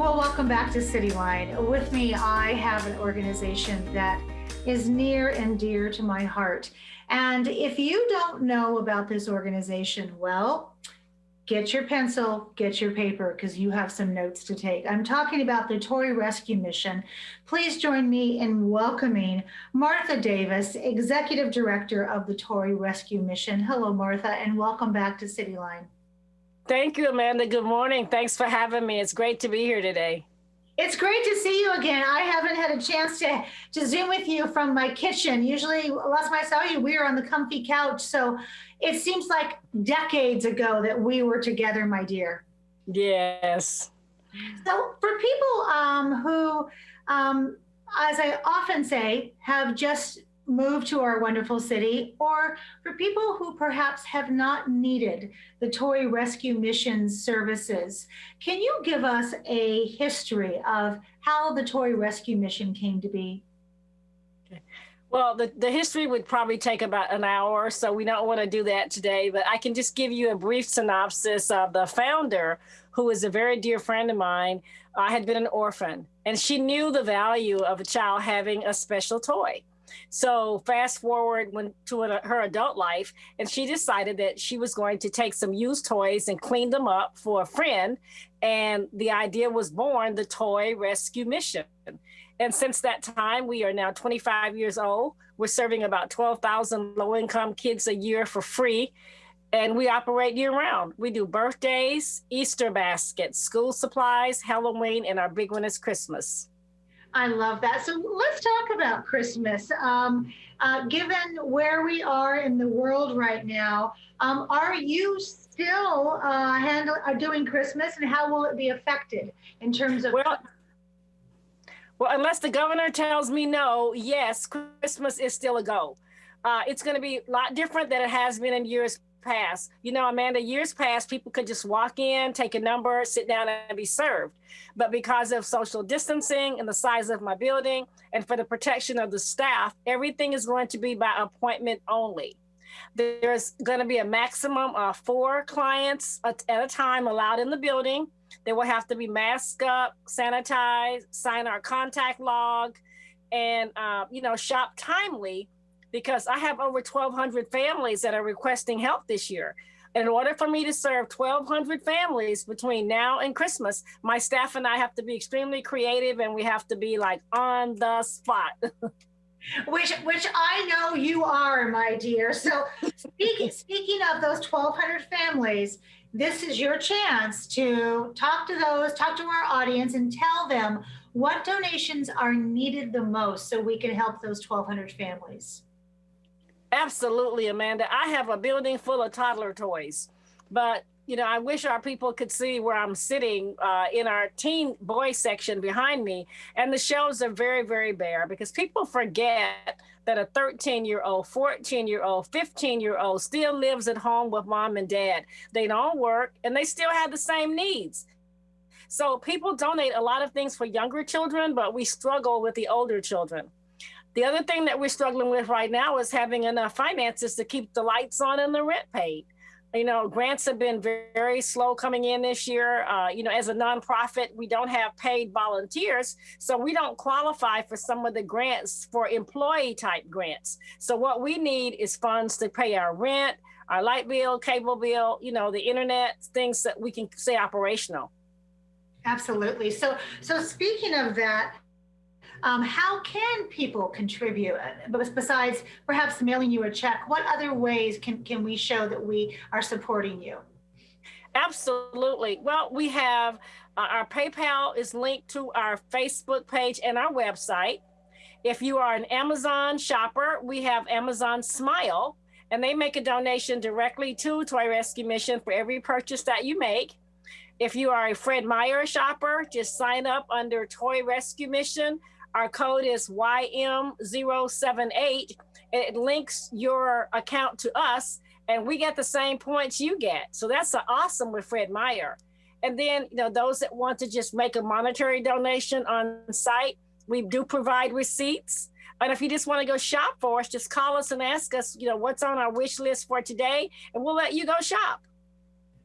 Well, welcome back to Cityline. With me, I have an organization that is near and dear to my heart. And if you don't know about this organization, well, get your pencil, get your paper, because you have some notes to take. I'm talking about the Toy Rescue Mission. Please join me in welcoming Martha Davis, Executive Director of the Toy Rescue Mission. Hello, Martha, and welcome back to Cityline. Thank you, Amanda. Good morning. Thanks for having me. It's great to be here today. It's great to see you again. I haven't had a chance to Zoom with you from my kitchen. Usually, last time I saw you, we were on the comfy couch. So it seems like decades ago that we were together, my dear. Yes. So for people who, as I often say, have just moved to our wonderful city, or for people who perhaps have not needed the Toy Rescue Mission services, can you give us a history of how the Toy Rescue Mission came to be? Well, the history would probably take about an hour, so we don't want to do that today, but I can just give you a brief synopsis of the founder, who is a very dear friend of mine. Had been an orphan, and she knew the value of a child having a special toy. So fast forward to her adult life, and she decided that she was going to take some used toys and clean them up for a friend. And the idea was born, the Toy Rescue Mission. And since that time, we are now 25 years old. We're serving about 12,000 low-income kids a year for free. And we operate year-round. We do birthdays, Easter baskets, school supplies, Halloween, and our big one is Christmas. I love that. So let's talk about Christmas. Given where we are in the world right now, are you still doing Christmas, and how will it be affected in terms of? Well, unless the governor tells me no, yes, Christmas is still a go. It's going to be a lot different than it has been in years past. You know, Amanda, years past, people could just walk in, take a number, sit down and be served. But because of social distancing and the size of my building and for the protection of the staff, everything is going to be by appointment only. There's going to be a maximum of 4 clients at a time allowed in the building. They will have to be masked up, sanitized, sign our contact log, and, shop timely, because I have over 1,200 families that are requesting help this year. In order for me to serve 1,200 families between now and Christmas, my staff and I have to be extremely creative, and we have to be like on the spot. Which I know you are, my dear. So speaking of those 1,200 families, this is your chance to talk to our audience and tell them what donations are needed the most so we can help those 1,200 families. Absolutely, Amanda. I have a building full of toddler toys, but I wish our people could see where I'm sitting in our teen boy section behind me, and the shelves are very, very bare because people forget that a 13-year-old, 14-year-old, 15-year-old still lives at home with mom and dad. They don't work, and they still have the same needs. So people donate a lot of things for younger children, but we struggle with the older children. The other thing that we're struggling with right now is having enough finances to keep the lights on and the rent paid. Grants have been very slow coming in this year. As a nonprofit, we don't have paid volunteers, so we don't qualify for some of the grants for employee type grants. So what we need is funds to pay our rent, our light bill, cable bill, the internet, things that we can stay operational. Absolutely. So speaking of that, how can people contribute? Besides perhaps mailing you a check, what other ways can we show that we are supporting you? Absolutely. Well, we have our PayPal is linked to our Facebook page and our website. If you are an Amazon shopper, we have Amazon Smile, and they make a donation directly to Toy Rescue Mission for every purchase that you make. If you are a Fred Meyer shopper, just sign up under Toy Rescue Mission. Our code is YM078. It links your account to us, and we get the same points you get. So that's awesome with Fred Meyer. And then, those that want to just make a monetary donation on site, we do provide receipts. And if you just want to go shop for us, just call us and ask us, what's on our wish list for today, and we'll let you go shop.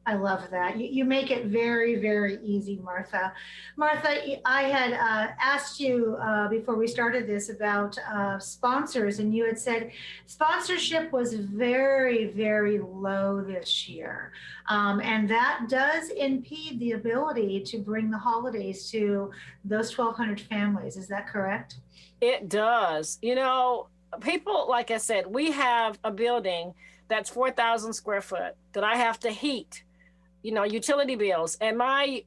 I love that. You make it very, very easy, Martha. Martha, I had asked you before we started this about sponsors, and you had said sponsorship was very, very low this year. And that does impede the ability to bring the holidays to those 1,200 families. Is that correct? It does. You know, people, like I said, we have a building that's 4,000 square foot that I have to heat, you know, utility bills. And my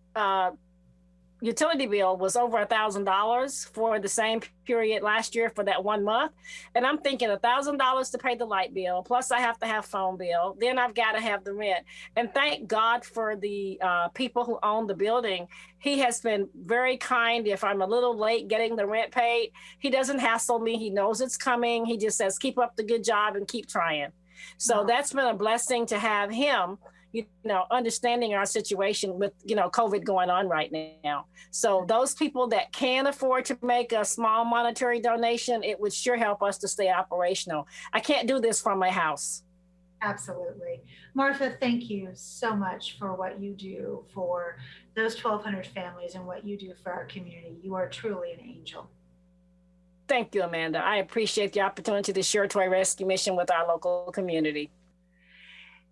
utility bill was over $1,000 for the same period last year for that 1 month. And I'm thinking $1,000 to pay the light bill, plus I have to have phone bill. Then I've got to have the rent. And thank God for the people who own the building. He has been very kind. If I'm a little late getting the rent paid, he doesn't hassle me. He knows it's coming. He just says, keep up the good job and keep trying. So that's been a blessing to have him, you know, understanding our situation with, you know, COVID going on right now. So those people that can afford to make a small monetary donation, it would sure help us to stay operational. I can't do this from my house. Absolutely. Martha, thank you so much for what you do for those 1,200 families and what you do for our community. You are truly an angel. Thank you, Amanda. I appreciate the opportunity to share Toy Rescue Mission with our local community.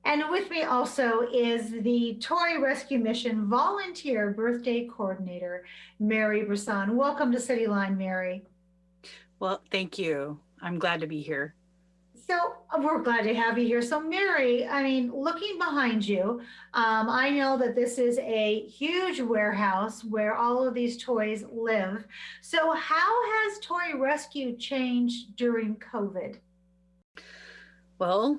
And with me also is the Toy Rescue Mission Volunteer Birthday Coordinator, Mary BRISSON. Welcome to Cityline, Mary. Well, thank you. I'm glad to be here. So we're glad to have you here. So Mary, I mean, looking behind you, I know that this is a huge warehouse where all of these toys live. So how has Toy Rescue changed during COVID? Well,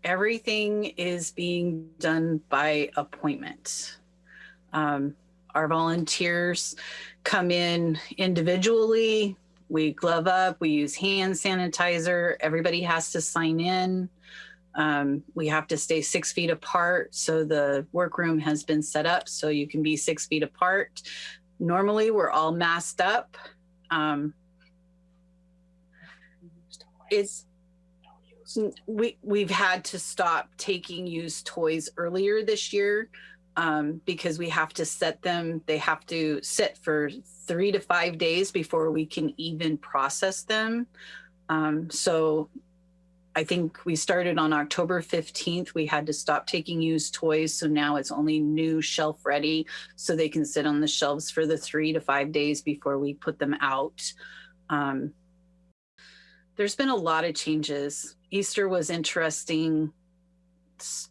everything is being done by appointment. Our volunteers come in individually. We glove up, we use hand sanitizer. Everybody has to sign in. We have to stay 6 feet apart. So the workroom has been set up so you can be 6 feet apart. Normally we're all masked up. We've had to stop taking used toys earlier this year because we have to set them. They have to sit for 3 to 5 days before we can even process them. So I think we started on October 15th. We had to stop taking used toys. So now it's only new shelf ready so they can sit on the shelves for the 3 to 5 days before we put them out. There's been a lot of changes. Easter was interesting.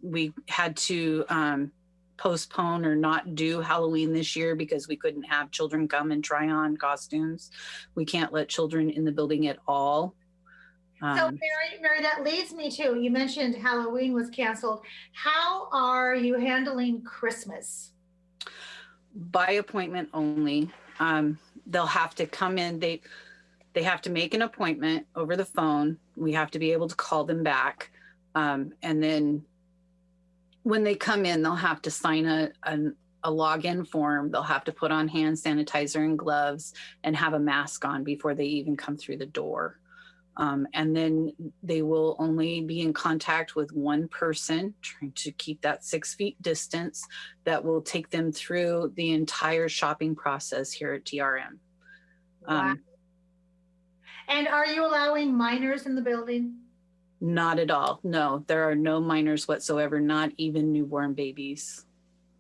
We had to postpone or not do Halloween this year because we couldn't have children come and try on costumes. We can't let children in the building at all. So Mary, that leads me to, you mentioned Halloween was canceled. How are you handling Christmas? By appointment only. They'll have to come in. They have to make an appointment over the phone. We have to be able to call them back. And then when they come in, they'll have to sign a login form. They'll have to put on hand sanitizer and gloves and have a mask on before they even come through the door. And then they will only be in contact with one person, trying to keep that 6 feet distance, that will take them through the entire shopping process here at TRM. Wow. And are you allowing minors in the building? Not at all. No, there are no minors whatsoever, not even newborn babies.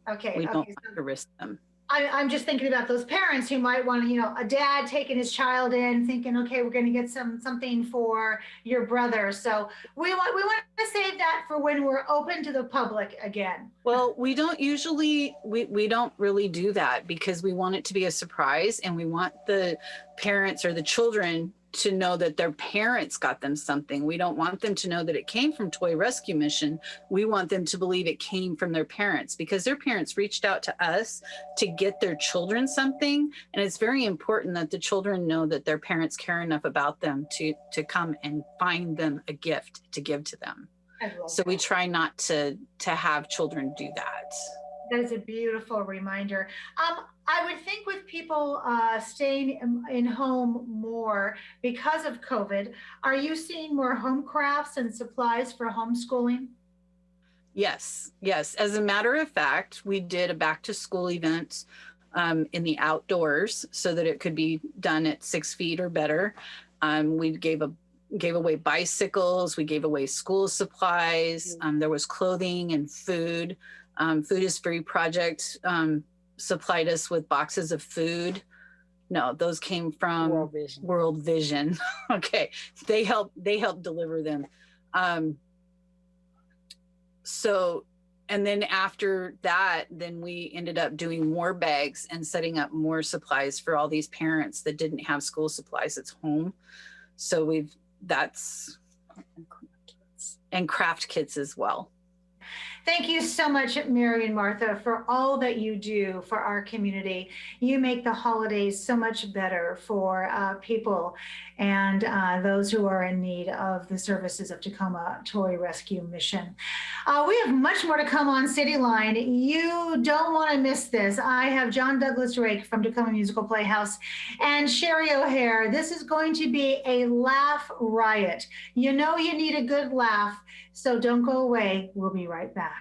Okay. We don't have to risk them. I'm just thinking about those parents who might want to, you know, a dad taking his child in thinking, okay, we're going to get something for your brother. So we want to save that for when we're open to the public again. Well, we don't usually, we don't really do that because we want it to be a surprise and we want the parents or the children to know that their parents got them something. We don't want them to know that it came from Toy Rescue Mission. We want them to believe it came from their parents because their parents reached out to us to get their children something. And it's very important that the children know that their parents care enough about them to come and find them a gift to give to them. So we try not to have children do that. That is a beautiful reminder. I would think with people staying in home more because of COVID, are you seeing more home crafts and supplies for homeschooling? Yes, yes. As a matter of fact, we did a back to school event in the outdoors so that it could be done at 6 feet or better. We gave away bicycles. We gave away school supplies. There was clothing and food. Food is Free Project supplied us with boxes of food. No, those came from World Vision. Okay, they helped deliver them. So, and then after that, then we ended up doing more bags and setting up more supplies for all these parents that didn't have school supplies at home. So and craft kits as well. Thank you so much, Mary and Martha, for all that you do for our community. You make the holidays so much better for people and those who are in need of the services of Tacoma Toy Rescue Mission. We have much more to come on Cityline. You don't want to miss this. I have John Douglas Drake from Tacoma Musical Playhouse and Sherry O'Hare. This is going to be a laugh riot. You know you need a good laugh, so don't go away. We'll be right back.